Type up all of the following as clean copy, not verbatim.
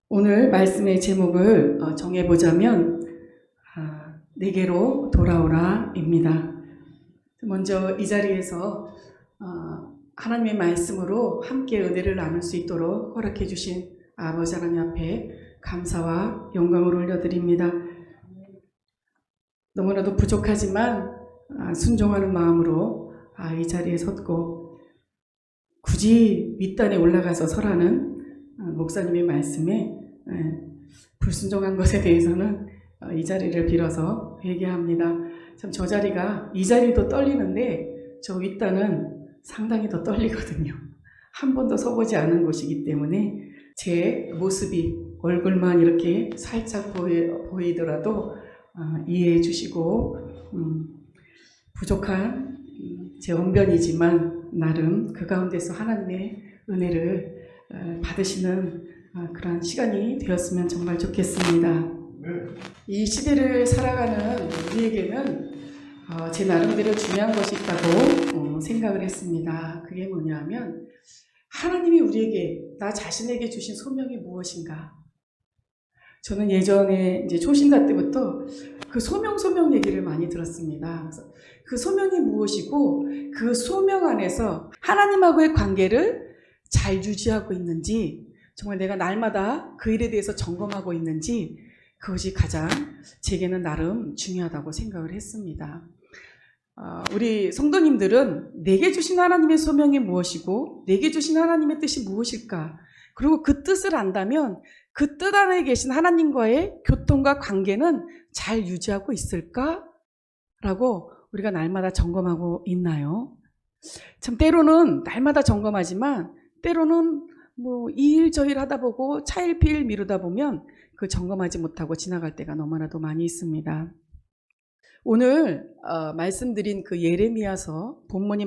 오늘 말씀의 제목을 정해보자면 내게로 돌아오라입니다. 먼저 이 자리에서 하나님의 말씀으로 함께 은혜를 나눌 수 있도록 허락해 주신 아버지 하나님 앞에 감사와 영광을 올려드립니다. 너무나도 부족하지만 순종하는 마음으로 이 자리에 섰고 굳이 윗단에 올라가서 서라는 목사님의 말씀에 불순종한 것에 대해서는 이 자리를 빌어서 회개합니다. 참 저 자리가 이 자리도 떨리는데 저 윗단은 상당히 더 떨리거든요. 한 번도 서보지 않은 곳이기 때문에 제 모습이 얼굴만 이렇게 살짝 보이더라도 이해해 주시고 부족한 제 언변이지만 나름 그 가운데서 하나님의 은혜를 받으시는 그런 시간이 되었으면 정말 좋겠습니다. 이 시대를 살아가는 우리에게는 제 나름대로 중요한 것이 있다고 생각을 했습니다. 그게 뭐냐면 하나님이 우리에게 나 자신에게 주신 소명이 무엇인가? 저는 예전에 이제 초신자 때부터 그 소명 얘기를 많이 들었습니다. 그래서 그 소명이 무엇이고 그 소명 안에서 하나님하고의 관계를 잘 유지하고 있는지 정말 내가 날마다 그 일에 대해서 점검하고 있는지 그것이 가장 제게는 나름 중요하다고 생각을 했습니다. 우리 성도님들은 내게 주신 하나님의 소명이 무엇이고 내게 주신 하나님의 뜻이 무엇일까? 그리고 그 뜻을 안다면 그 뜻 안에 계신 하나님과의 교통과 관계는 잘 유지하고 있을까? 라고 우리가 날마다 점검하고 있나요? 참 때로는 날마다 점검하지만 때로는 이 일 저 일 하다 보고 차일피일 미루다 보면 그 점검하지 못하고 지나갈 때가 너무나도 많이 있습니다. 오늘 말씀드린 그 예레미야서 본문이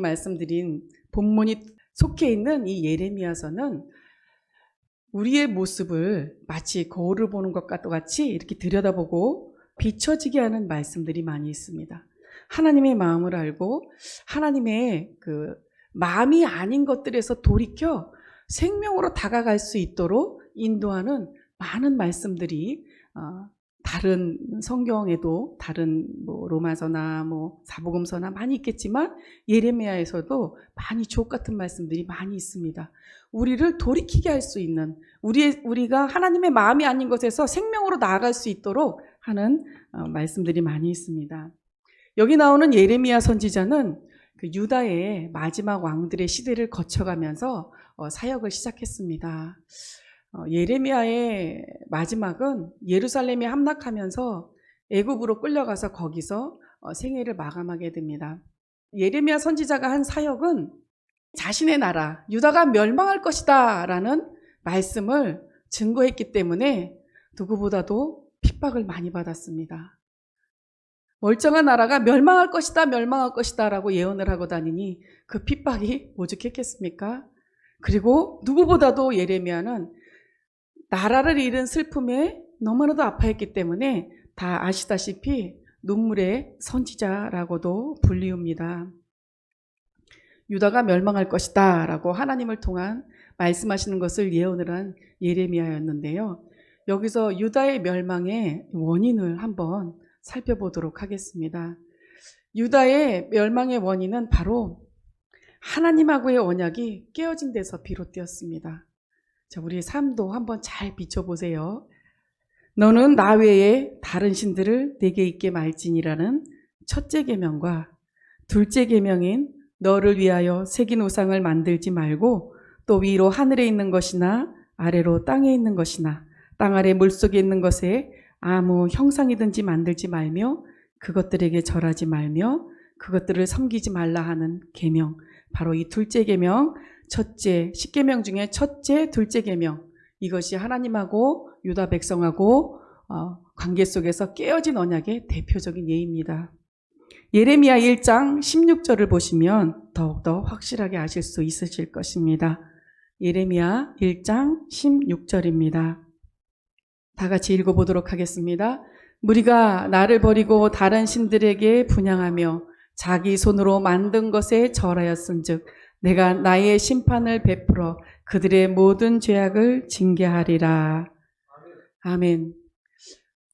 속해 있는 이 예레미야서는 우리의 모습을 마치 거울을 보는 것과 똑같이 이렇게 들여다보고 비춰지게 하는 말씀들이 많이 있습니다. 하나님의 마음을 알고 하나님의 그 마음이 아닌 것들에서 돌이켜 생명으로 다가갈 수 있도록 인도하는 많은 말씀들이 다른 성경에도 다른 로마서나 사복음서나 많이 있겠지만 예레미야에서도 많이 주옥 같은 말씀들이 많이 있습니다. 우리를 돌이키게 할 수 있는 우리가 하나님의 마음이 아닌 것에서 생명으로 나아갈 수 있도록 하는 말씀들이 많이 있습니다. 여기 나오는 예레미야 선지자는 그 유다의 마지막 왕들의 시대를 거쳐가면서 사역을 시작했습니다. 예레미야의 마지막은 예루살렘에 함락하면서 애굽으로 끌려가서 거기서 생애를 마감하게 됩니다. 예레미야 선지자가 한 사역은 자신의 나라 유다가 멸망할 것이다 라는 말씀을 증거했기 때문에 누구보다도 핍박을 많이 받았습니다. 멀쩡한 나라가 멸망할 것이다 라고 예언을 하고 다니니 그 핍박이 오죽했겠습니까? 그리고 누구보다도 예레미야는 나라를 잃은 슬픔에 너무나도 아파했기 때문에 다 아시다시피 눈물의 선지자라고도 불리웁니다. 유다가 멸망할 것이다 라고 하나님을 통한 말씀하시는 것을 예언을 한 예레미야였는데요. 여기서 유다의 멸망의 원인을 한번 살펴보도록 하겠습니다. 유다의 멸망의 원인은 바로 하나님하고의 언약이 깨어진 데서 비롯되었습니다. 자, 우리의 삶도 한번 잘 비춰보세요. 너는 나 외에 다른 신들을 내게 있게 말지니라는 첫째 계명과 둘째 계명인 너를 위하여 새긴 우상을 만들지 말고 또 위로 하늘에 있는 것이나 아래로 땅에 있는 것이나 땅 아래 물속에 있는 것에 아무 형상이든지 만들지 말며 그것들에게 절하지 말며 그것들을 섬기지 말라 하는 계명, 바로 이 둘째 계명, 첫째 10계명 중에 첫째, 둘째 계명, 이것이 하나님하고 유다 백성하고 관계 속에서 깨어진 언약의 대표적인 예입니다. 예레미야 1장 16절을 보시면 더욱더 확실하게 아실 수 있으실 것입니다. 예레미야 1장 16절입니다. 다 같이 읽어보도록 하겠습니다. 무리가 나를 버리고 다른 신들에게 분향하며 자기 손으로 만든 것에 절하였은즉 내가 나의 심판을 베풀어 그들의 모든 죄악을 징계하리라. 아멘.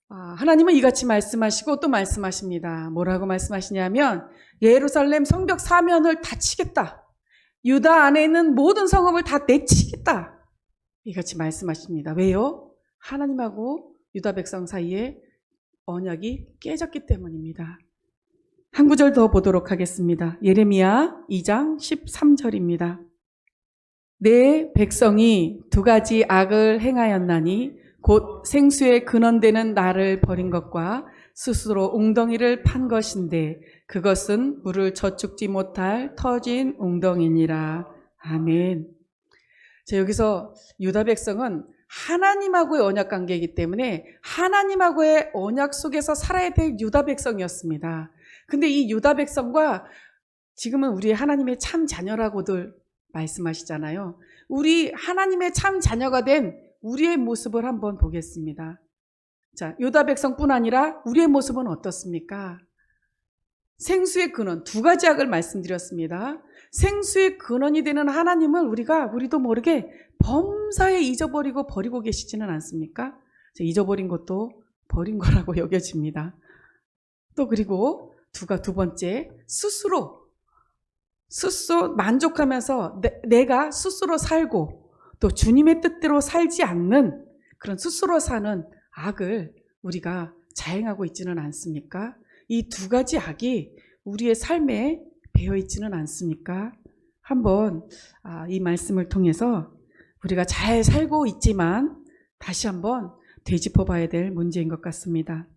하나님은 이같이 말씀하시고 또 말씀하십니다. 뭐라고 말씀하시냐면 예루살렘 성벽 사면을 다 치겠다. 유다 안에 있는 모든 성읍을 다 내치겠다. 이같이 말씀하십니다. 왜요? 하나님하고 유다 백성 사이에 언약이 깨졌기 때문입니다. 한 구절 더 보도록 하겠습니다. 예레미야 2장 13절입니다. 내 백성이 두 가지 악을 행하였나니 곧 생수의 근원되는 나를 버린 것과 스스로 웅덩이를 판 것인데 그것은 물을 저축지 못할 터진 웅덩이니라. 아멘. 자, 여기서 유다 백성은 하나님하고의 언약 관계이기 때문에 하나님하고의 언약 속에서 살아야 될 유다 백성이었습니다. 근데 이 유다 백성과 지금은 우리 하나님의 참 자녀라고들 말씀하시잖아요. 우리 하나님의 참 자녀가 된 우리의 모습을 한번 보겠습니다. 자, 유다 백성뿐 아니라 우리의 모습은 어떻습니까? 생수의 근원, 두 가지 악을 말씀드렸습니다. 생수의 근원이 되는 하나님을 우리도 모르게 범사에 잊어버리고 버리고 계시지는 않습니까? 잊어버린 것도 버린 거라고 여겨집니다. 또 그리고 두 번째, 스스로 만족하면서 내가 스스로 살고 또 주님의 뜻대로 살지 않는 그런 스스로 사는 악을 우리가 자행하고 있지는 않습니까? 이 두 가지 악이 우리의 삶에 배어 있지는 않습니까? 한번 이 말씀을 통해서 우리가 잘 살고 있지만 다시 한번 되짚어 봐야 될 문제인 것 같습니다.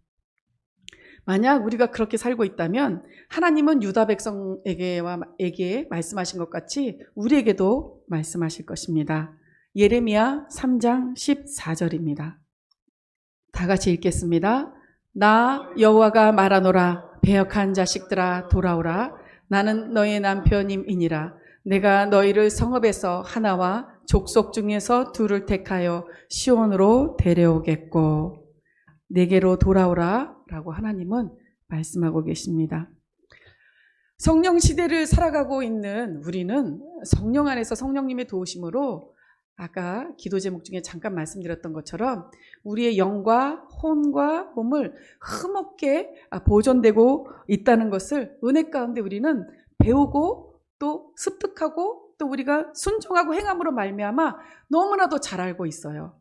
만약 우리가 그렇게 살고 있다면 하나님은 유다 백성에게 말씀하신 것 같이 우리에게도 말씀하실 것입니다. 예레미야 3장 14절입니다. 다 같이 읽겠습니다. 나 여호와가 말하노라. 배역한 자식들아 돌아오라. 나는 너의 남편임이니라. 내가 너희를 성읍에서 하나와 족속 중에서 둘을 택하여 시온으로 데려오겠고. 내게로 돌아오라 라고 하나님은 말씀하고 계십니다. 성령 시대를 살아가고 있는 우리는 성령 안에서 성령님의 도우심으로 아까 기도 제목 중에 잠깐 말씀드렸던 것처럼 우리의 영과 혼과 몸을 흠없게 보존되고 있다는 것을 은혜 가운데 우리는 배우고 또 습득하고 또 우리가 순종하고 행함으로 말미암아 너무나도 잘 알고 있어요.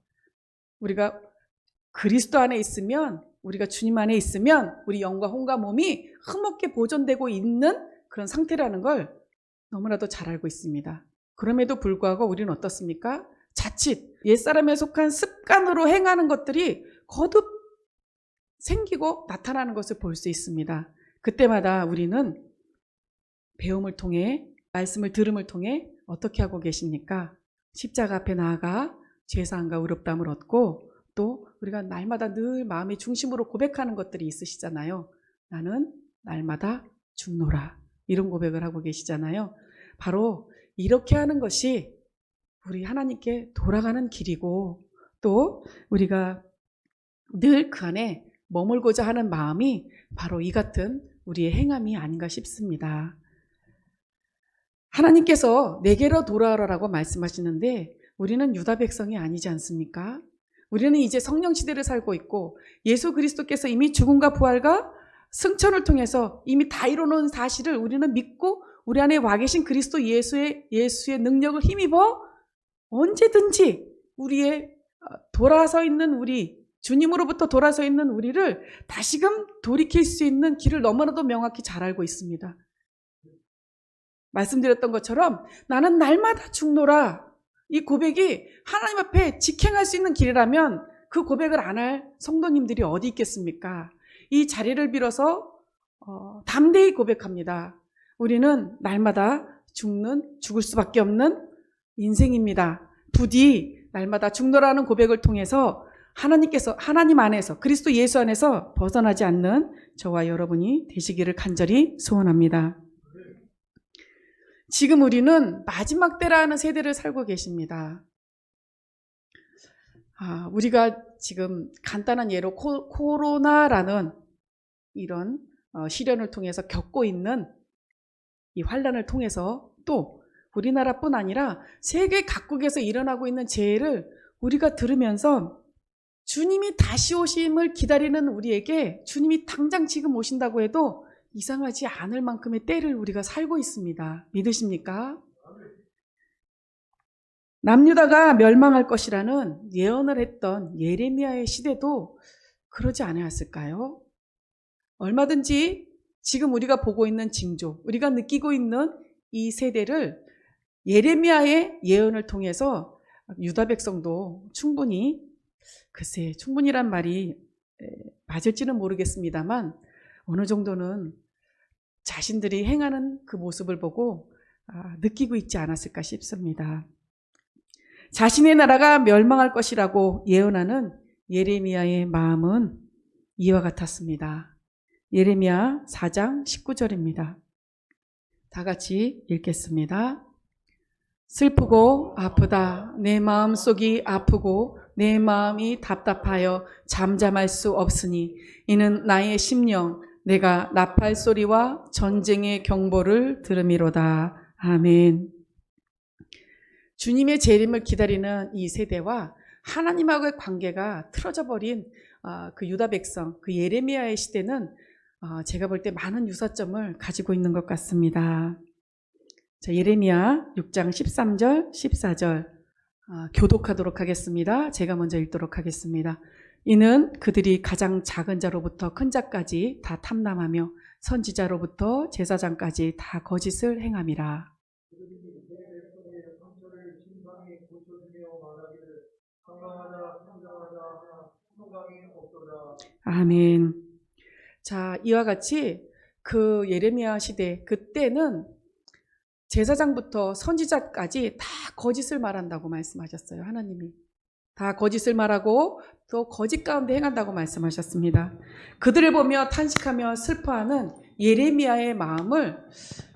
우리가 그리스도 안에 있으면, 우리가 주님 안에 있으면 우리 영과 혼과 몸이 흠없게 보존되고 있는 그런 상태라는 걸 너무나도 잘 알고 있습니다. 그럼에도 불구하고 우리는 어떻습니까? 자칫 옛사람에 속한 습관으로 행하는 것들이 거듭 생기고 나타나는 것을 볼 수 있습니다. 그때마다 우리는 배움을 통해, 말씀을 들음을 통해 어떻게 하고 계십니까? 십자가 앞에 나아가 죄사함과 의롭다함을 얻고 또 우리가 날마다 늘 마음의 중심으로 고백하는 것들이 있으시잖아요. 나는 날마다 죽노라. 이런 고백을 하고 계시잖아요. 바로 이렇게 하는 것이 우리 하나님께 돌아가는 길이고 또 우리가 늘 그 안에 머물고자 하는 마음이 바로 이 같은 우리의 행함이 아닌가 싶습니다. 하나님께서 내게로 돌아오라라고 말씀하시는데 우리는 유다 백성이 아니지 않습니까? 우리는 이제 성령 시대를 살고 있고 예수 그리스도께서 이미 죽음과 부활과 승천을 통해서 이미 다 이뤄놓은 사실을 우리는 믿고 우리 안에 와 계신 그리스도 예수의 능력을 힘입어 언제든지 우리의 돌아서 있는 우리, 주님으로부터 돌아서 있는 우리를 다시금 돌이킬 수 있는 길을 너무나도 명확히 잘 알고 있습니다. 말씀드렸던 것처럼 나는 날마다 죽노라. 이 고백이 하나님 앞에 직행할 수 있는 길이라면 그 고백을 안 할 성도님들이 어디 있겠습니까? 이 자리를 빌어서 담대히 고백합니다. 우리는 날마다 죽을 수밖에 없는 인생입니다. 부디 날마다 죽노라는 고백을 통해서 하나님 안에서, 그리스도 예수 안에서 벗어나지 않는 저와 여러분이 되시기를 간절히 소원합니다. 지금 우리는 마지막 때라는 세대를 살고 계십니다. 우리가 지금 간단한 예로 코로나라는 이런 시련을 통해서 겪고 있는 이 환난을 통해서 또 우리나라뿐 아니라 세계 각국에서 일어나고 있는 재해를 우리가 들으면서 주님이 다시 오심을 기다리는 우리에게 주님이 당장 지금 오신다고 해도 이상하지 않을 만큼의 때를 우리가 살고 있습니다. 믿으십니까? 남유다가 멸망할 것이라는 예언을 했던 예레미야의 시대도 그러지 않았을까요? 얼마든지 지금 우리가 보고 있는 징조, 우리가 느끼고 있는 이 세대를 예레미야의 예언을 통해서 유다 백성도 충분히, 글쎄 충분히란 말이 맞을지는 모르겠습니다만 어느 정도는 자신들이 행하는 그 모습을 보고 느끼고 있지 않았을까 싶습니다. 자신의 나라가 멸망할 것이라고 예언하는 예레미야의 마음은 이와 같았습니다. 예레미야 4장 19절입니다. 다 같이 읽겠습니다. 슬프고 아프다. 내 마음속이 아프고 내 마음이 답답하여 잠잠할 수 없으니 이는 나의 심령 내가 나팔 소리와 전쟁의 경보를 들음이로다. 아멘. 주님의 재림을 기다리는 이 세대와 하나님하고의 관계가 틀어져 버린 그 유다 백성, 그 예레미야의 시대는 제가 볼 때 많은 유사점을 가지고 있는 것 같습니다. 자, 예레미야 6장 13절, 14절 교독하도록 하겠습니다. 제가 먼저 읽도록 하겠습니다. 이는 그들이 가장 작은 자로부터 큰 자까지 다 탐람하며 선지자로부터 제사장까지 다 거짓을 행함이라. 아멘. 자, 이와 같이 그 예레미야 시대, 그때는 제사장부터 선지자까지 다 거짓을 말한다고 말씀하셨어요. 하나님이 다 거짓을 말하고 또 거짓 가운데 행한다고 말씀하셨습니다. 그들을 보며 탄식하며 슬퍼하는 예레미야의 마음을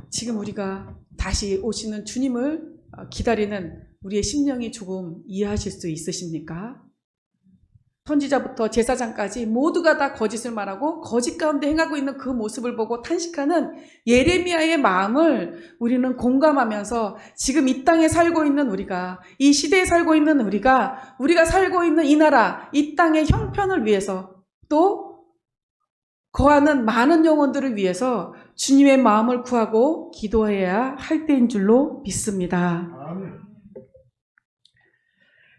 지금 우리가 다시 오시는 주님을 기다리는 우리의 심령이 조금 이해하실 수 있으십니까? 선지자부터 제사장까지 모두가 다 거짓을 말하고 거짓 가운데 행하고 있는 그 모습을 보고 탄식하는 예레미야의 마음을 우리는 공감하면서 지금 이 땅에 살고 있는 우리가, 이 시대에 살고 있는 우리가 살고 있는 이 나라, 이 땅의 형편을 위해서 또 거하는 많은 영혼들을 위해서 주님의 마음을 구하고 기도해야 할 때인 줄로 믿습니다.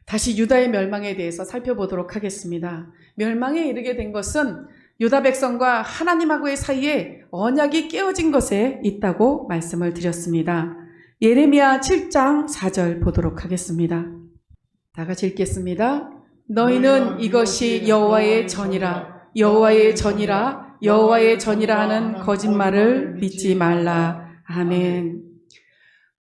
다시 유다의 멸망에 대해서 살펴보도록 하겠습니다. 멸망에 이르게 된 것은 유다 백성과 하나님하고의 사이에 언약이 깨어진 것에 있다고 말씀을 드렸습니다. 예레미야 7장 4절 보도록 하겠습니다. 다 같이 읽겠습니다. 너희는 이것이 여호와의 전이라, 여호와의 전이라, 여호와의 전이라 하는 거짓말을 믿지 말라. 아멘.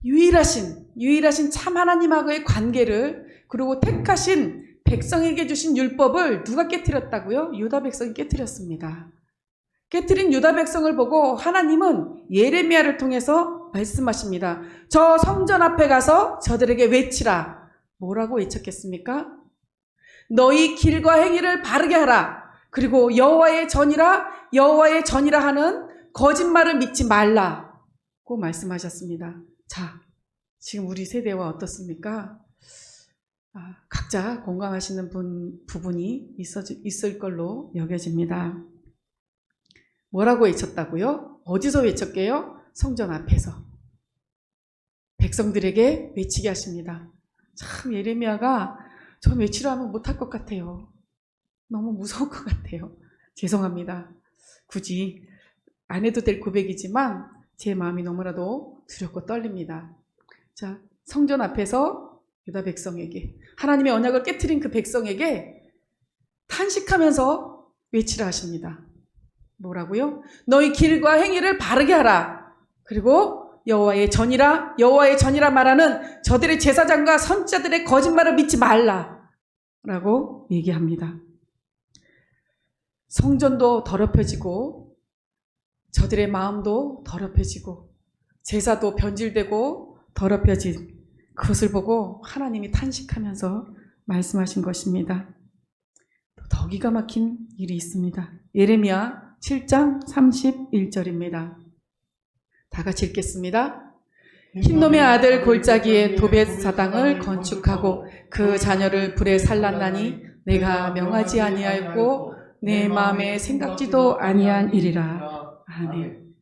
유일하신 참 하나님하고의 관계를, 그리고 택하신 백성에게 주신 율법을 누가 깨트렸다고요? 유다 백성이 깨트렸습니다. 깨트린 유다 백성을 보고 하나님은 예레미야를 통해서 말씀하십니다. 저 성전 앞에 가서 저들에게 외치라. 뭐라고 외쳤겠습니까? 너희 길과 행위를 바르게 하라. 그리고 여호와의 전이라 하는 거짓말을 믿지 말라고 말씀하셨습니다. 자, 지금 우리 세대와 어떻습니까? 각자 공감하시는 부분이 있을 걸로 여겨집니다. 뭐라고 외쳤다고요? 어디서 외쳤게요? 성전 앞에서. 백성들에게 외치게 하십니다. 참 예레미야가 저 외치려 하면 못할 것 같아요. 너무 무서울 것 같아요. 죄송합니다. 굳이 안 해도 될 고백이지만 제 마음이 너무나도 두렵고 떨립니다. 자, 성전 앞에서 유다 백성에게, 하나님의 언약을 깨트린 그 백성에게 탄식하면서 외치라 하십니다. 뭐라고요? 너희 길과 행위를 바르게 하라. 그리고 여호와의 전이라 말하는 저들의 제사장과 선지자들의 거짓말을 믿지 말라 라고 얘기합니다. 성전도 더럽혀지고 저들의 마음도 더럽혀지고 제사도 변질되고 더럽혀진 그것을 보고 하나님이 탄식하면서 말씀하신 것입니다. 더 기가 막힌 일이 있습니다. 예레미야 7장 31절입니다. 다 같이 읽겠습니다. 흰놈의 아들 골짜기에 도벳 사당을 건축하고 그 자녀를 불에 살랐나니 내가 명하지 아니하였고 내 마음에 생각지도 아니한 일이라. 아멘.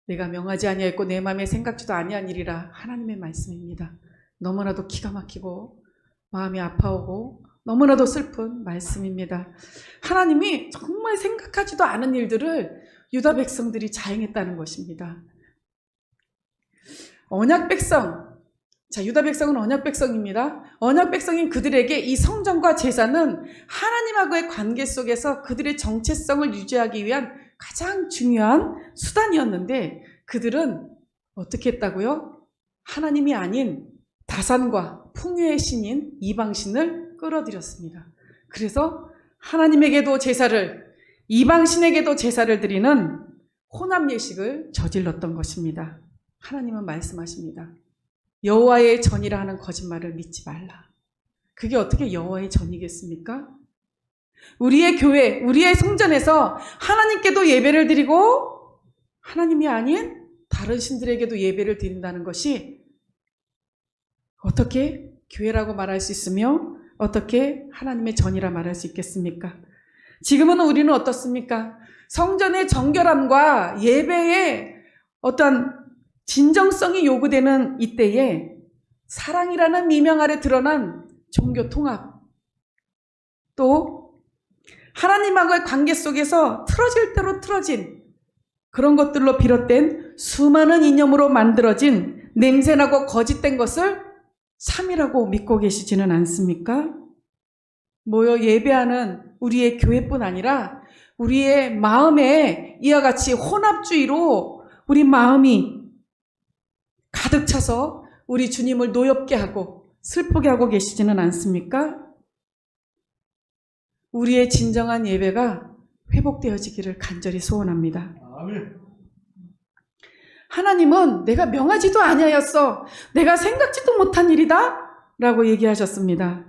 내가 명하지 아니하였고 내 마음에 생각지도 아니한 일이라. 하나님의 말씀입니다. 너무나도 기가 막히고 마음이 아파오고 너무나도 슬픈 말씀입니다. 하나님이 정말 생각하지도 않은 일들을 유다 백성들이 자행했다는 것입니다. 언약 백성, 자, 유다 백성은 언약 백성입니다. 언약 백성인 그들에게 이 성전과 제사는 하나님하고의 관계 속에서 그들의 정체성을 유지하기 위한 가장 중요한 수단이었는데 그들은 어떻게 했다고요? 하나님이 아닌 다산과 풍요의 신인 이방신을 끌어들였습니다. 그래서 하나님에게도 제사를, 이방신에게도 제사를 드리는 혼합 예식을 저질렀던 것입니다. 하나님은 말씀하십니다. 여호와의 전이라 하는 거짓말을 믿지 말라. 그게 어떻게 여호와의 전이겠습니까? 우리의 교회, 우리의 성전에서 하나님께도 예배를 드리고 하나님이 아닌 다른 신들에게도 예배를 드린다는 것이 어떻게 교회라고 말할 수 있으며 어떻게 하나님의 전이라 말할 수 있겠습니까? 지금은 우리는 어떻습니까? 성전의 정결함과 예배의 어떤 진정성이 요구되는 이때에 사랑이라는 미명 아래 드러난 종교 통합, 또 하나님하고의 관계 속에서 틀어질 대로 틀어진 그런 것들로 비롯된 수많은 이념으로 만들어진 냄새나고 거짓된 것을 참이라고 믿고 계시지는 않습니까? 모여 예배하는 우리의 교회뿐 아니라 우리의 마음에 이와 같이 혼합주의로 우리 마음이 가득 차서 우리 주님을 노엽게 하고 슬프게 하고 계시지는 않습니까? 우리의 진정한 예배가 회복되어지기를 간절히 소원합니다. 아멘. 하나님은 내가 명하지도 아니하였어, 내가 생각지도 못한 일이다 라고 얘기하셨습니다.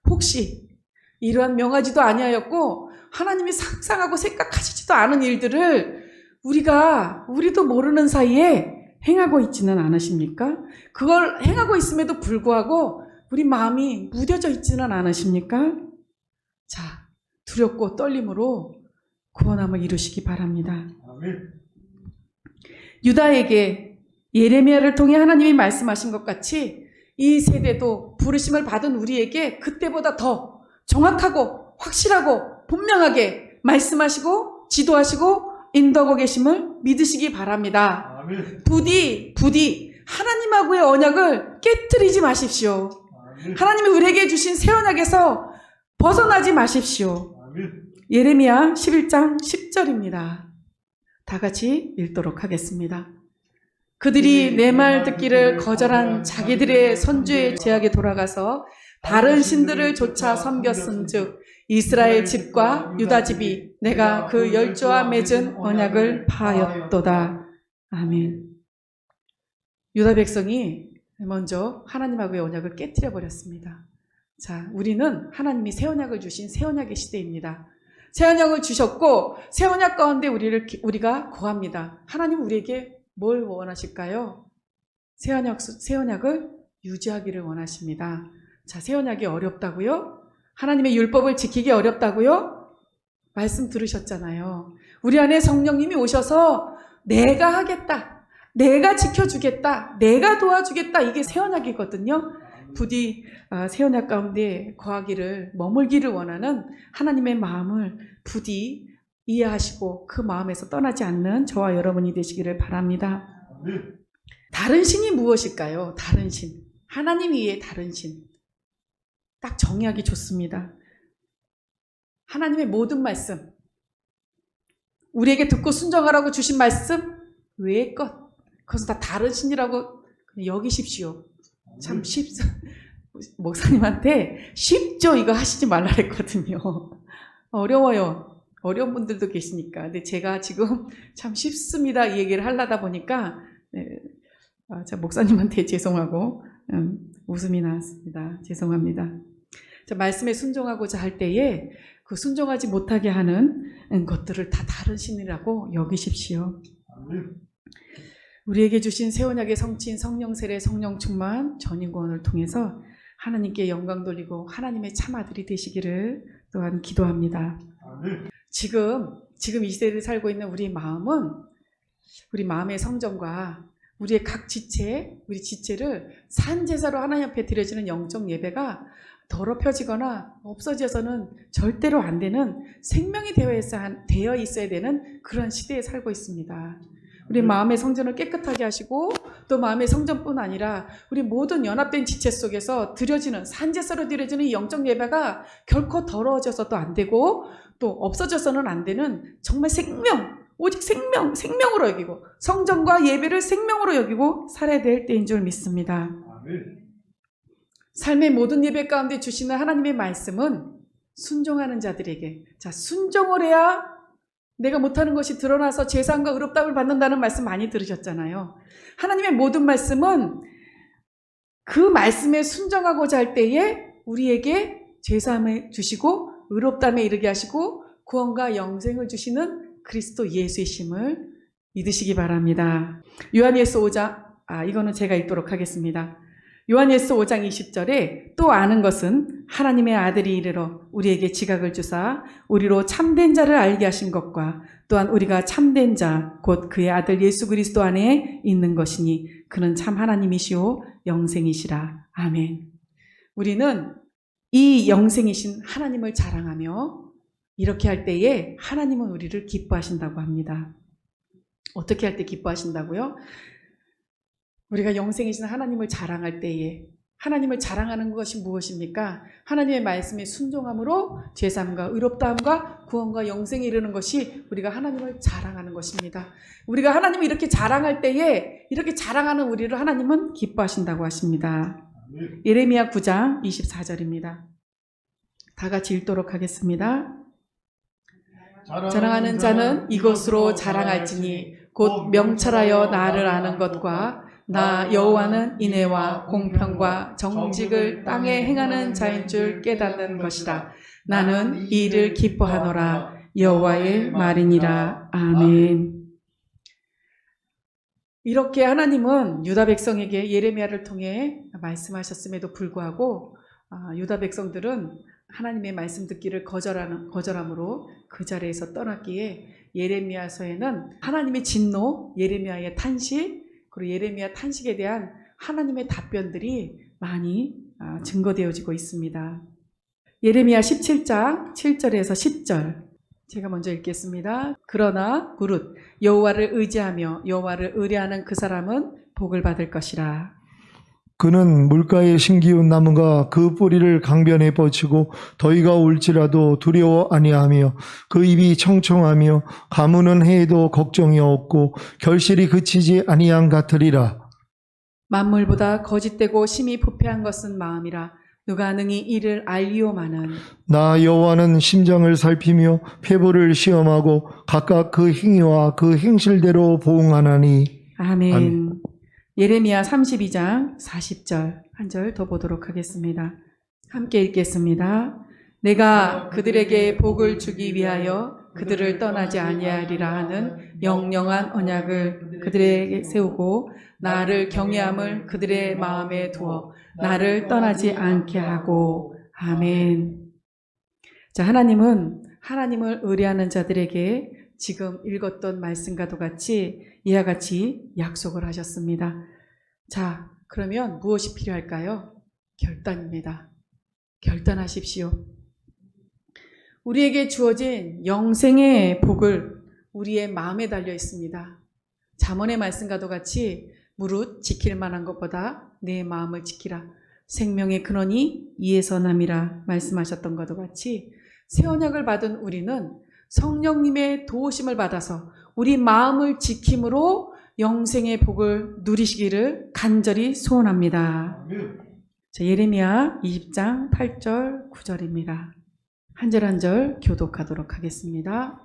혹시 이러한 명하지도 아니하였고 하나님이 상상하고 생각하시지도 않은 일들을 우리도 모르는 사이에 행하고 있지는 않으십니까? 그걸 행하고 있음에도 불구하고 우리 마음이 무뎌져 있지는 않으십니까? 자, 두렵고 떨림으로 구원함을 이루시기 바랍니다. 아멘. 유다에게 예레미야를 통해 하나님이 말씀하신 것 같이 이 세대도 부르심을 받은 우리에게 그때보다 더 정확하고 확실하고 분명하게 말씀하시고 지도하시고 인도하고 계심을 믿으시기 바랍니다. 아멘. 부디 하나님하고의 언약을 깨트리지 마십시오. 아멘. 하나님이 우리에게 주신 새 언약에서 벗어나지 마십시오. 아멘. 예레미야 11장 10절입니다. 다 같이 읽도록 하겠습니다. 그들이 내 말 듣기를 거절한 자기들의 선주의 제약에 돌아가서 다른 신들을 쫓아 섬겼은즉 이스라엘 집과 유다 집이 내가 그 열조와 맺은 언약을 파하였도다. 아멘. 유다 백성이 먼저 하나님하고의 언약을 깨트려 버렸습니다. 자, 우리는 하나님이 새 언약을 주신 새 언약의 시대입니다. 새 언약을 주셨고 새 언약 가운데 우리가 거합니다. 하나님 우리에게 뭘 원하실까요? 새 언약을 유지하기를 원하십니다. 자, 새 언약이 어렵다고요? 하나님의 율법을 지키기 어렵다고요? 말씀 들으셨잖아요. 우리 안에 성령님이 오셔서 내가 하겠다, 내가 지켜주겠다, 내가 도와주겠다, 이게 새 언약이거든요. 부디 새 언약 가운데 거하기를, 머물기를 원하는 하나님의 마음을 부디 이해하시고 그 마음에서 떠나지 않는 저와 여러분이 되시기를 바랍니다. 다른 신이 무엇일까요? 다른 신, 하나님 위에 다른 신, 딱 정의하기 좋습니다. 하나님의 모든 말씀, 우리에게 듣고 순종하라고 주신 말씀 외의 것, 그것은 다 다른 신이라고 여기십시오. 참 쉽죠. 목사님한테 쉽죠 이거 하시지 말라 그랬거든요. 어려워요. 어려운 분들도 계시니까. 근데 제가 지금 참 쉽습니다 이 얘기를 하려다 보니까 자, 목사님한테 죄송하고 웃음이 나왔습니다. 죄송합니다. 자, 말씀에 순종하고자 할 때에 그 순종하지 못하게 하는 것들을 다 다른 신이라고 여기십시오. 우리에게 주신 새 언약의 성취인 성령 세례 성령 충만 전인구원을 통해서 하나님께 영광 돌리고 하나님의 참 아들이 되시기를 또한 기도합니다. 지금 이 시대를 살고 있는 우리 마음은 우리 마음의 성전과 우리의 각 지체, 우리 지체를 산제사로 하나님 앞에 드려지는 영적 예배가 더럽혀지거나 없어져서는 절대로 안 되는 생명이 되어 있어야 되는 그런 시대에 살고 있습니다. 우리 마음의 성전을 깨끗하게 하시고 또 마음의 성전뿐 아니라 우리 모든 연합된 지체 속에서 드려지는 산제사로 드려지는 이 영적 예배가 결코 더러워져서도 안 되고 또 없어져서는 안 되는 정말 오직 생명으로 여기고 성전과 예배를 생명으로 여기고 살아야 될 때인 줄 믿습니다. 삶의 모든 예배 가운데 주시는 하나님의 말씀은 순종하는 자들에게 순종을 해야 내가 못하는 것이 드러나서 제사함과 의롭다움을 받는다는 말씀 많이 들으셨잖아요. 하나님의 모든 말씀은 그 말씀에 순종하고자 할 때에 우리에게 제사함을 주시고 의롭다함에 이르게 하시고 구원과 영생을 주시는 그리스도 예수이심을 믿으시기 바랍니다. 요한일서 5장, 이거는 제가 읽도록 하겠습니다. 요한일서 5장 20절에 또 아는 것은 하나님의 아들이 이르러 우리에게 지각을 주사 우리로 참된 자를 알게 하신 것과 또한 우리가 참된 자 곧 그의 아들 예수 그리스도 안에 있는 것이니 그는 참 하나님이시오 영생이시라. 아멘. 우리는 이 영생이신 하나님을 자랑하며 이렇게 할 때에 하나님은 우리를 기뻐하신다고 합니다. 어떻게 할 때 기뻐하신다고요? 우리가 영생이신 하나님을 자랑할 때에 하나님을 자랑하는 것이 무엇입니까? 하나님의 말씀에 순종함으로 죄사함과 의롭다함과 구원과 영생에 이르는 것이 우리가 하나님을 자랑하는 것입니다. 우리가 하나님을 이렇게 자랑할 때에 이렇게 자랑하는 우리를 하나님은 기뻐하신다고 하십니다. 예레미야 9장 24절입니다. 다 같이 읽도록 하겠습니다. 자랑하는 자는 이것으로 자랑할지니 곧 명철하여 나를 아는 것과 나 여호와는 인애와 공평과 정직을 땅에 행하는 자인 줄 깨닫는 것이라. 나는 이 일을 기뻐하노라. 여호와의 말이니라. 아멘. 이렇게 하나님은 유다 백성에게 예레미야를 통해 말씀하셨음에도 불구하고 유다 백성들은 하나님의 말씀 듣기를 거절함으로 그 자리에서 떠났기에 예레미야서에는 하나님의 진노, 예레미야의 탄식, 그리고 예레미야 탄식에 대한 하나님의 답변들이 많이 증거되어지고 있습니다. 예레미야 17장 7절에서 10절 제가 먼저 읽겠습니다. 그러나 무릇 여호와를 의지하며 여호와를 의뢰하는 그 사람은 복을 받을 것이라. 그는 물가에 심기운 나무가 그 뿌리를 강변에 뻗치고 더위가 올지라도 두려워 아니하며 그 입이 청청하며 가무는 해에도 걱정이 없고 결실이 그치지 아니한 같으리라. 만물보다 거짓되고 심히 부패한 것은 마음이라. 누가 능히 이를 알리오마는. 나 여호와는 심장을 살피며 폐부를 시험하고 각각 그 행위와 그 행실대로 보응하나니. 아멘. 예레미야 32장 40절 한 절 더 보도록 하겠습니다. 함께 읽겠습니다. 내가 그들에게 복을 주기 위하여 그들을 떠나지 아니하리라 하는 영영한 언약을 그들에게 세우고 나를 경외함을 그들의 마음에 두어 나를 떠나지 않게 하고. 아멘. 자, 하나님은 하나님을 의뢰하는 자들에게 지금 읽었던 말씀과도 같이 이와 같이 약속을 하셨습니다. 자, 그러면 무엇이 필요할까요? 결단입니다. 결단하십시오. 우리에게 주어진 영생의 복을 우리의 마음에 달려 있습니다. 잠언의 말씀과도 같이 무릇 지킬 만한 것보다 내 마음을 지키라. 생명의 근원이 이에서 남이라 말씀하셨던 것과 같이 새 언약을 받은 우리는 성령님의 도우심을 받아서 우리 마음을 지킴으로 영생의 복을 누리시기를 간절히 소원합니다. 자, 예레미야 20장 8절 9절입니다. 한 절 한 절 교독하도록 하겠습니다.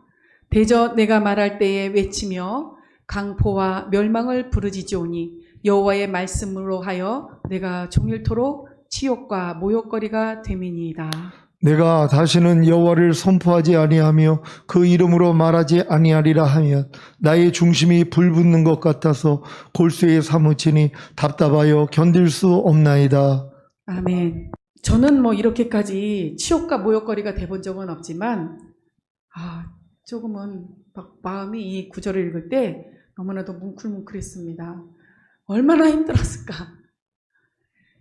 대저 내가 말할 때에 외치며 강포와 멸망을 부르짖으오니 여호와의 말씀으로 하여 내가 종일토록 치욕과 모욕거리가 됨이니이다. 내가 다시는 여호와를 선포하지 아니하며 그 이름으로 말하지 아니하리라 하면 나의 중심이 불붙는 것 같아서 골수에 사무치니 답답하여 견딜 수 없나이다. 아멘. 저는 뭐 이렇게까지 치욕과 모욕거리가 돼본 적은 없지만, 조금은 막 마음이 이 구절을 읽을 때 너무나도 뭉클뭉클했습니다. 얼마나 힘들었을까.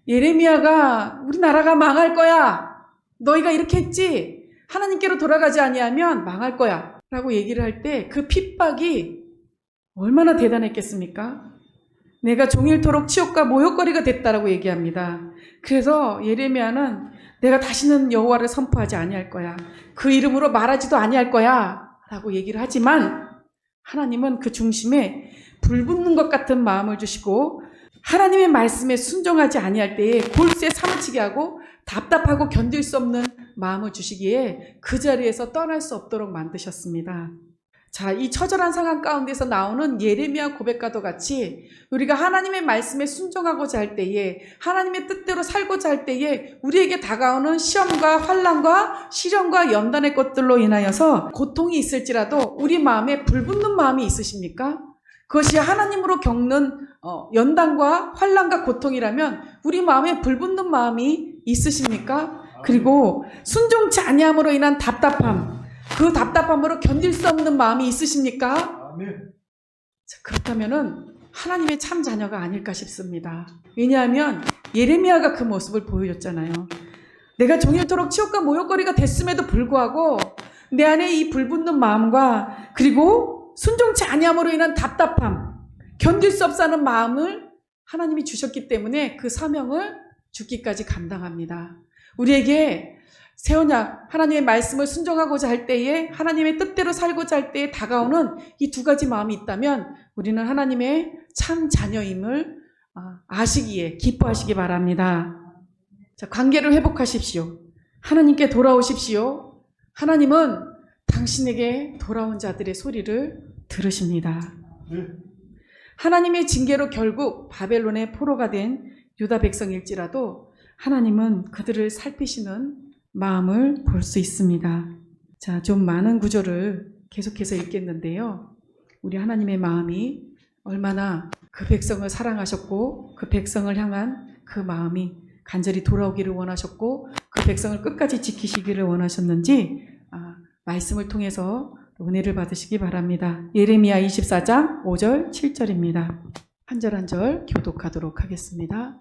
예레미야가 우리나라가 망할 거야. 너희가 이렇게 했지. 하나님께로 돌아가지 아니하면 망할 거야. 라고 얘기를 할 때 그 핍박이 얼마나 대단했겠습니까? 내가 종일토록 치욕과 모욕거리가 됐다라고 얘기합니다. 그래서 예레미야는 내가 다시는 여호와를 선포하지 아니할 거야. 그 이름으로 말하지도 아니할 거야. 라고 얘기를 하지만 하나님은 그 중심에 불붙는 것 같은 마음을 주시고 하나님의 말씀에 순종하지 아니할 때에 골수에 사무치게 하고 답답하고 견딜 수 없는 마음을 주시기에 그 자리에서 떠날 수 없도록 만드셨습니다. 자, 이 처절한 상황 가운데서 나오는 예레미야 고백과도 같이 우리가 하나님의 말씀에 순종하고자 할 때에 하나님의 뜻대로 살고자 할 때에 우리에게 다가오는 시험과 환난과 시련과 연단의 것들로 인하여서 고통이 있을지라도 우리 마음에 불붙는 마음이 있으십니까? 그것이 하나님으로 겪는 연단과 환난과 고통이라면 우리 마음에 불붙는 마음이 있으십니까? 그리고 순종치 아니함으로 인한 답답함, 그 답답함으로 견딜 수 없는 마음이 있으십니까? 자, 그렇다면은 하나님의 참 자녀가 아닐까 싶습니다. 왜냐하면 예레미야가 그 모습을 보여줬잖아요. 내가 종일토록 치욕과 모욕거리가 됐음에도 불구하고 내 안에 이 불붙는 마음과 그리고 순종치 아니함으로 인한 답답함, 견딜 수 없어 하는 마음을 하나님이 주셨기 때문에 그 사명을 죽기까지 감당합니다. 우리에게 새 언약 하나님의 말씀을 순종하고자 할 때에 하나님의 뜻대로 살고자 할 때에 다가오는 이 두 가지 마음이 있다면 우리는 하나님의 참 자녀임을 아시기에 기뻐하시기 바랍니다. 자, 관계를 회복하십시오. 하나님께 돌아오십시오. 하나님은 당신에게 돌아온 자들의 소리를 들으십니다. 하나님의 징계로 결국 바벨론의 포로가 된 유다 백성일지라도 하나님은 그들을 살피시는 마음을 볼 수 있습니다. 자, 좀 많은 구절을 계속해서 읽겠는데요. 우리 하나님의 마음이 얼마나 그 백성을 사랑하셨고 그 백성을 향한 그 마음이 간절히 돌아오기를 원하셨고 그 백성을 끝까지 지키시기를 원하셨는지 말씀을 통해서 은혜를 받으시기 바랍니다. 예레미야 24장 5절 7절입니다. 한 절 한 절 교독하도록 하겠습니다.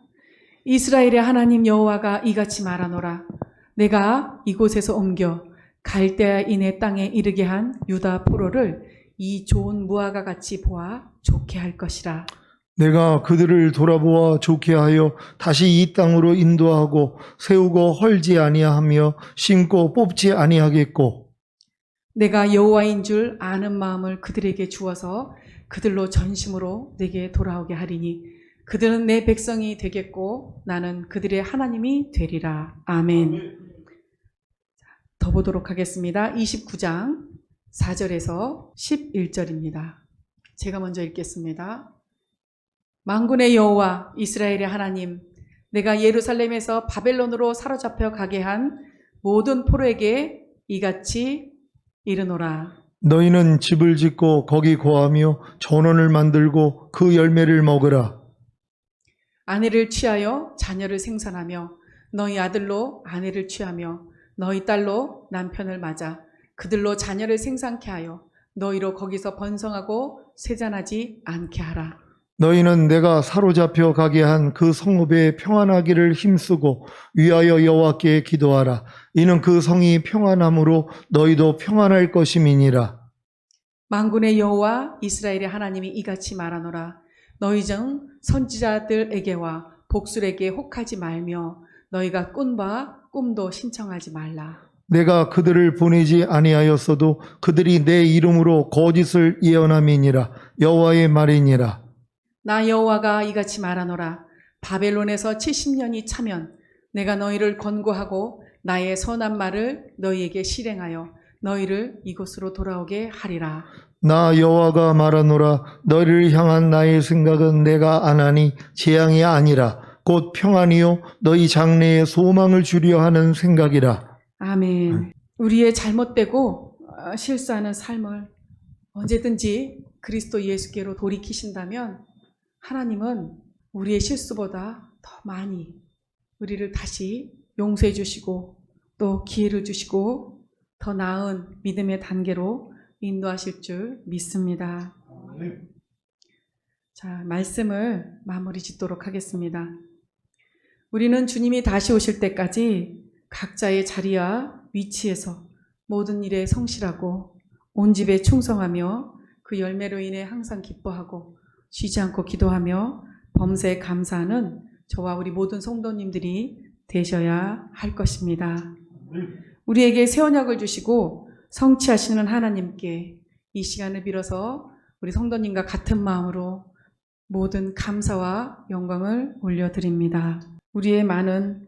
이스라엘의 하나님 여호와가 이같이 말하노라. 내가 이곳에서 옮겨 갈대아인의 땅에 이르게 한 유다 포로를 이 좋은 무화과 같이 보아 좋게 할 것이라. 내가 그들을 돌아보아 좋게 하여 다시 이 땅으로 인도하고 세우고 헐지 아니하며 심고 뽑지 아니하겠고 내가 여호와인 줄 아는 마음을 그들에게 주어서 그들로 전심으로 내게 돌아오게 하리니 그들은 내 백성이 되겠고 나는 그들의 하나님이 되리라. 아멘. 더 보도록 하겠습니다. 29장 4절에서 11절입니다. 제가 먼저 읽겠습니다. 만군의 여호와 이스라엘의 하나님, 내가 예루살렘에서 바벨론으로 사로잡혀 가게 한 모든 포로에게 이같이 이르노라. 너희는 집을 짓고 거기 거하며 전원을 만들고 그 열매를 먹으라. 아내를 취하여 자녀를 생산하며 너희 아들로 아내를 취하며 너희 딸로 남편을 맞아 그들로 자녀를 생산케 하여 너희로 거기서 번성하고 세잔하지 않게 하라. 너희는 내가 사로잡혀 가게 한 그 성읍에 평안하기를 힘쓰고 위하여 여호와께 기도하라. 이는 그 성이 평안함으로 너희도 평안할 것임이니라. 만군의 여호와 이스라엘의 하나님이 이같이 말하노라. 너희 중 선지자들에게와 복술에게 혹하지 말며 너희가 꾼바 꿈도 신청하지 말라. 내가 그들을 보내지 아니하였어도 그들이 내 이름으로 거짓을 예언함이니라. 여호와의 말이니라. 나 여호와가 이같이 말하노라. 바벨론에서 70년이 차면 내가 너희를 권고하고 나의 선한 말을 너희에게 실행하여 너희를 이곳으로 돌아오게 하리라. 나 여호와가 말하노라. 너희를 향한 나의 생각은 내가 안 하니 재앙이 아니라 곧 평안이요 너희 장래에 소망을 주려 하는 생각이라. 아멘. 우리의 잘못되고 실수하는 삶을 언제든지 그리스도 예수께로 돌이키신다면 하나님은 우리의 실수보다 더 많이 우리를 다시 용서해 주시고 또 기회를 주시고 더 나은 믿음의 단계로 인도하실 줄 믿습니다. 자, 말씀을 마무리 짓도록 하겠습니다. 우리는 주님이 다시 오실 때까지 각자의 자리와 위치에서 모든 일에 성실하고 온 집에 충성하며 그 열매로 인해 항상 기뻐하고 쉬지 않고 기도하며 범사에 감사하는 저와 우리 모든 성도님들이 되셔야 할 것입니다. 우리에게 새 언약을 주시고 성취하시는 하나님께 이 시간을 빌어서 우리 성도님과 같은 마음으로 모든 감사와 영광을 올려드립니다. 우리의 많은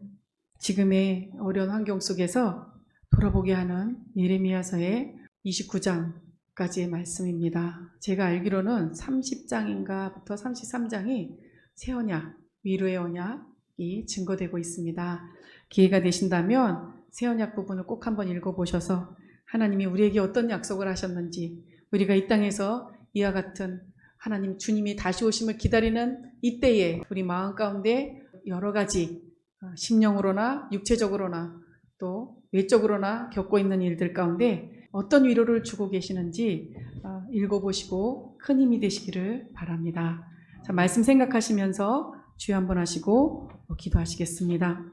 지금의 어려운 환경 속에서 돌아보게 하는 예레미야서의 29장까지의 말씀입니다. 제가 알기로는 30장인가부터 33장이 새 언약, 위로의 언약이 증거되고 있습니다. 기회가 되신다면 새 언약 부분을 꼭 한번 읽어보셔서 하나님이 우리에게 어떤 약속을 하셨는지, 우리가 이 땅에서 이와 같은 하나님 주님이 다시 오심을 기다리는 이때에 우리 마음 가운데 여러 가지 심령으로나 육체적으로나 또 외적으로나 겪고 있는 일들 가운데 어떤 위로를 주고 계시는지 읽어보시고 큰 힘이 되시기를 바랍니다. 자, 말씀 생각하시면서 주여 한번 하시고 기도하시겠습니다.